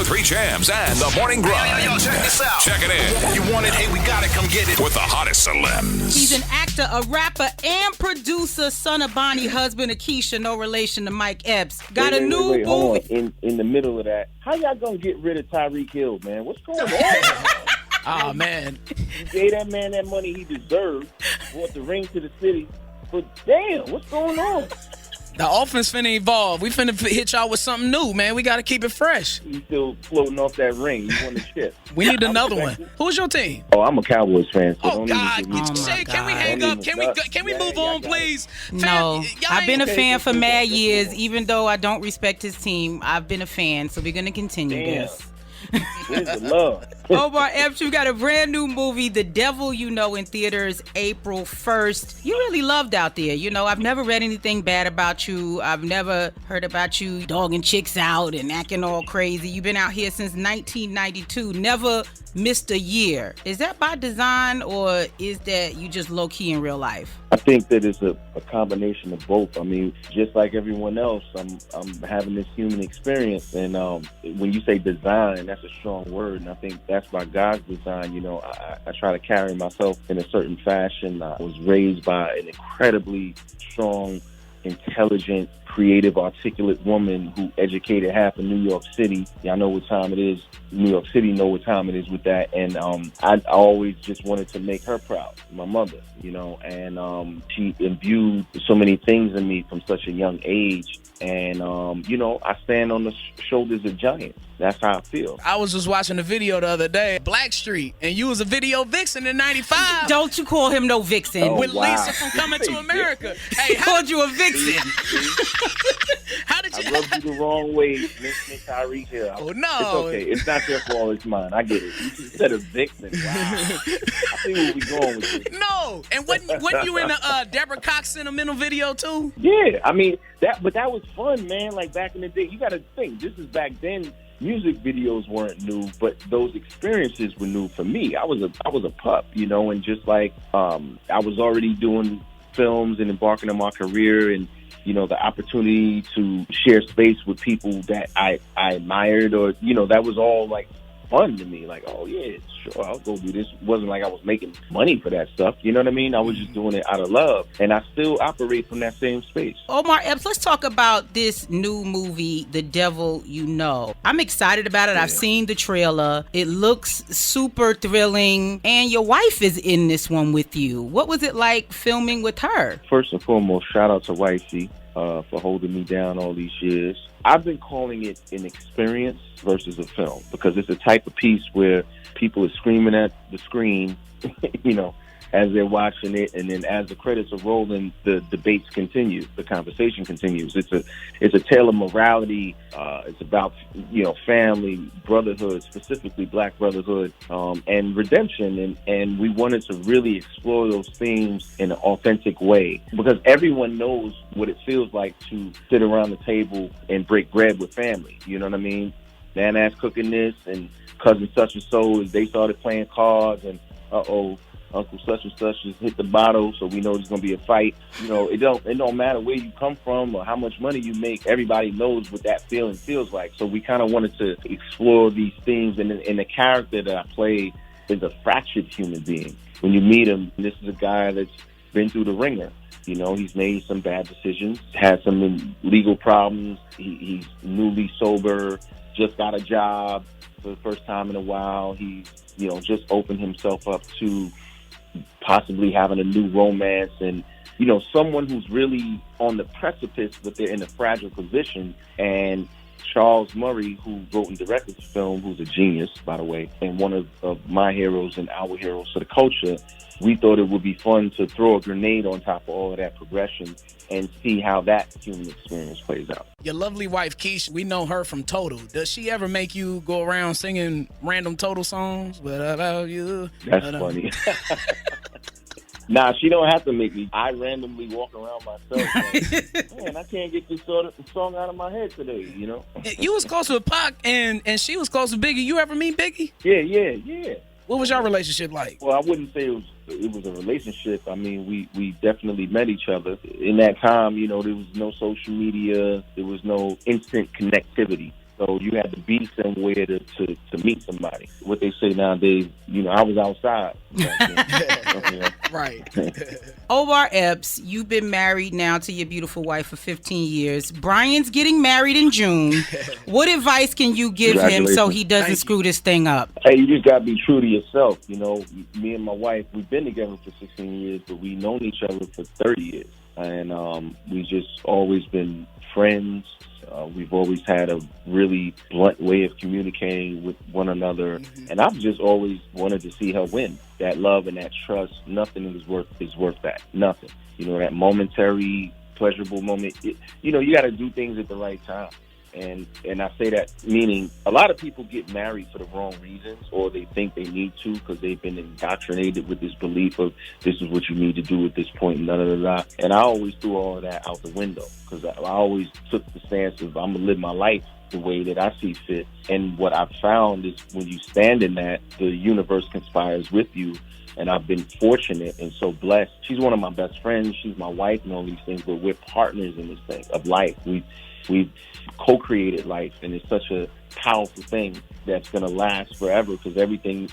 103 Jams and the Morning Grind. Yo, check this out. Check it in. You want it? Hey, we got it. Come get it. With the hottest celebs. He's an actor, a rapper, and producer, son of Bonnie, husband of Keisha, no relation to Mike Epps. Got a new movie. Hold on. In the middle of that, how y'all gonna get rid of Tyreek Hill, man? What's going on? Oh, man. You gave that man that money he deserved, brought the ring to the city, but damn, what's going on? The offense finna evolve. We finna hit y'all with something new, man. We got to keep it fresh. He's still floating off that ring. You won the ship. We need another one. Who's your team? Oh, I'm a Cowboys fan. So Oh, don't God. Even give me Shay, can we hang up? Can we move on, please? No, I've been a fan for mad years. Damn. Even though I don't respect his team, I've been a fan, so we're going to continue this. Where's the love? Omar Epps, you got a brand new movie, The Devil You Know, in theaters April 1st. You really loved out there. You know, I've never read anything bad about you. I've never heard about you dogging chicks out and acting all crazy. You've been out here since 1992, never missed a year. Is that by design, or is that you just low-key in real life? I think that it's a combination of both. I mean, just like everyone else, I'm having this human experience. And when you say design, that's a strong word. And I think that's by God's design. You know, I try to carry myself in a certain fashion. I was raised by an incredibly strong, intelligent, creative, articulate woman who educated half of New York City. Y'all know what time it is. New York City know what time it is with that. And I always just wanted to make her proud, my mother, you know, and she imbued so many things in me from such a young age. And, you know, I stand on the shoulders of giants. That's how I feel. I was just watching a video the other day, Blackstreet, and you was a video vixen in 95. Don't you call him no vixen. Oh, With wow. Lisa from Coming to America. Hey, He called you a vixen. how did you... I rubbed you the wrong way, Mr. Tyreek Hill. Oh, no. It's okay. It's not your fault. It's mine. I get it. You just said a vixen. Wow. I see where we going with this. No. And wasn't you in a Deborah Cox sentimental video, too? Yeah. I mean, that was fun, man. Like, back in the day, you got to think, this is back then. Music videos weren't new, but those experiences were new for me. I was a pup, you know, and just like I was already doing films and embarking on my career, and you know, the opportunity to share space with people that I admired, or you know, that was all like fun to me. Like, oh yeah, sure, I'll go do this. It wasn't like I was making money for that stuff. You know what I mean? I was just doing it out of love, and I still operate from that same space. Omar Epps, let's talk about this new movie, The Devil You Know. I'm excited about it. Yeah. I've seen the trailer. It looks super thrilling, and your wife is in this one with you. What was it like filming with her? First and foremost, shout out to Wifey for holding me down all these years. I've been calling it an experience versus a film, because it's a type of piece where people are screaming at the screen, you know, as they're watching it, and then as the credits are rolling, the debates continue, the conversation continues. It's a tale of morality. It's about, you know, family, brotherhood, specifically Black brotherhood, and redemption. And we wanted to really explore those themes in an authentic way, because everyone knows what it feels like to sit around the table and break bread with family. You know what I mean? Nana's cooking this, and cousin such and so, they started playing cards, and Uncle such and such just hit the bottle, so we know there's gonna be a fight. You know, it don't matter where you come from or how much money you make. Everybody knows what that feeling feels like. So we kind of wanted to explore these things, and the character that I play is a fractured human being. When you meet him, this is a guy that's been through the ringer. You know, he's made some bad decisions, had some legal problems. He's newly sober, just got a job for the first time in a while. He's, you know, just opened himself up to possibly having a new romance, and you know, someone who's really on the precipice, but they're in a fragile position. And Charles Murray, who wrote and directed the film, who's a genius, by the way, and one of my heroes and our heroes for the culture, we thought it would be fun to throw a grenade on top of all of that progression and see how that human experience plays out. Your lovely wife, Keisha, we know her from Total. Does she ever make you go around singing random Total songs? What about you? That's funny. Nah, she don't have to make me. I randomly walk around myself. Like, man, I can't get this sort of song out of my head today, you know? You was close with Pac, and she was close with Biggie. You ever meet Biggie? Yeah. What was your relationship like? Well, I wouldn't say it was a relationship. I mean, we definitely met each other. In that time, you know, there was no social media. There was no instant connectivity. So you had to be somewhere to meet somebody. What they say nowadays, I was outside. Right. Omar Epps, you've been married now to your beautiful wife for 15 years. Brian's getting married in June. What advice can you give him so he doesn't screw this thing up? Hey, you just got to be true to yourself. Me and my wife, we've been together for 16 years, but we've known each other for 30 years. And we've just always been friends. We've always had a really blunt way of communicating with one another. And I've just always wanted to see her win. That love and that trust, nothing is worth that. Nothing. That momentary, pleasurable moment. You got to do things at the right time. And I say that meaning a lot of people get married for the wrong reasons, or they think they need to because they've been indoctrinated with this belief of this is what you need to do at this point, and da-da-da-da. And I always threw all of that out the window because I always took the stance of I'm going to live my life the way that I see fit. And what I've found is when you stand in that, the universe conspires with you. And I've been fortunate and so blessed. She's one of my best friends. She's my wife and all these things, but we're partners in this thing of life. We've co-created life, and it's such a powerful thing that's going to last forever because everything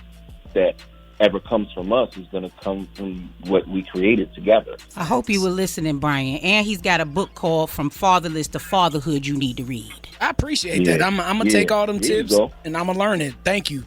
that ever comes from us is going to come from what we created together. I hope you were listening, Brian. And he's got a book called From Fatherless to Fatherhood you need to read. I appreciate that. I'm going to take all them tips and I'm going to learn it. Thank you.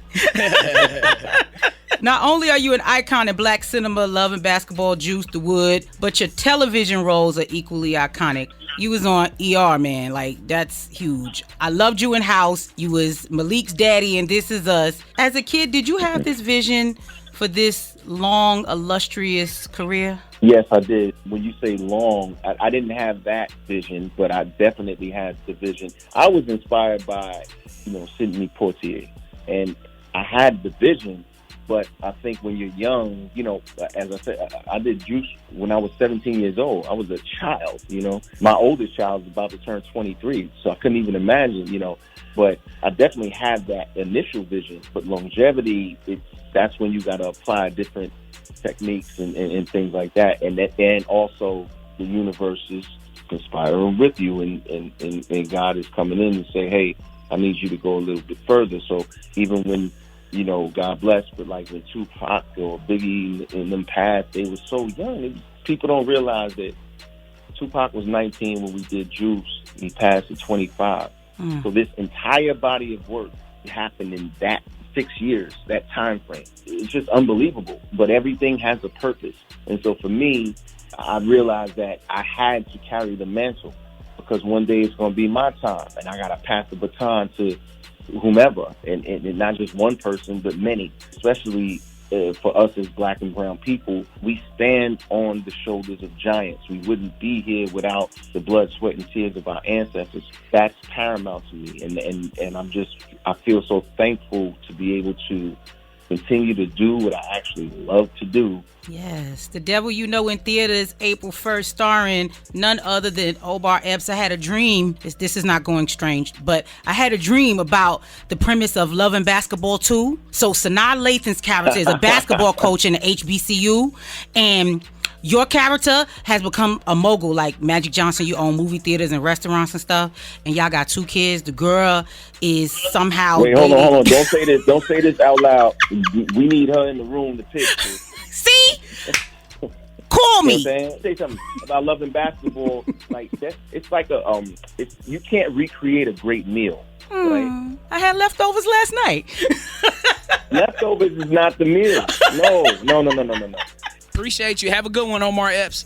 Not only are you an icon in black cinema, Love and Basketball, Juice, The Wood, but your television roles are equally iconic. You was on ER, man. Like, that's huge. I loved you in House. You was Malik's daddy in This Is Us. As a kid, did you have this vision for this long, illustrious career? Yes, I did. When you say long, I didn't have that vision, but I definitely had the vision. I was inspired by, Sidney Poitier, and I had the vision. But I think when you're young, as I said, I did Juice when I was 17 years old. I was a child, My oldest child is about to turn 23, so I couldn't even imagine, But I definitely had that initial vision. But longevity, that's when you got to apply different techniques and things like that. And also the universe is conspiring with you, and God is coming in and saying, hey, I need you to go a little bit further. So even when God bless, but like when Tupac or Biggie and them passed, they were so young. People don't realize that Tupac was 19 when we did Juice. He passed at 25. So this entire body of work happened in that 6 years, that time frame. It's just unbelievable. But everything has a purpose. And so for me, I realized that I had to carry the mantle because one day it's going to be my time, and I got to pass the baton to whomever, and not just one person, but many, especially for us as black and brown people. We stand on the shoulders of giants. We wouldn't be here without the blood, sweat, and tears of our ancestors. That's paramount to me, and I feel so thankful to be able to continue to do what I actually love to do. Yes, The Devil You Know in theaters April 1st, starring none other than Omar Epps. I had a dream. This is not going strange, but I had a dream about the premise of Love and Basketball 2. So Sanaa Lathan's character is a basketball coach in the HBCU, and your character has become a mogul like Magic Johnson. You own movie theaters and restaurants and stuff, and y'all got 2 kids. The girl is somehow... Wait, hold on. Don't say this out loud. We need her in the room to pitch this. See? Call me. You know what I'm saying? Say something about Love and Basketball. Like that, it's like you can't recreate a great meal. Right? I had leftovers last night. Leftovers is not the meal. No. Appreciate you. Have a good one, Omar Epps.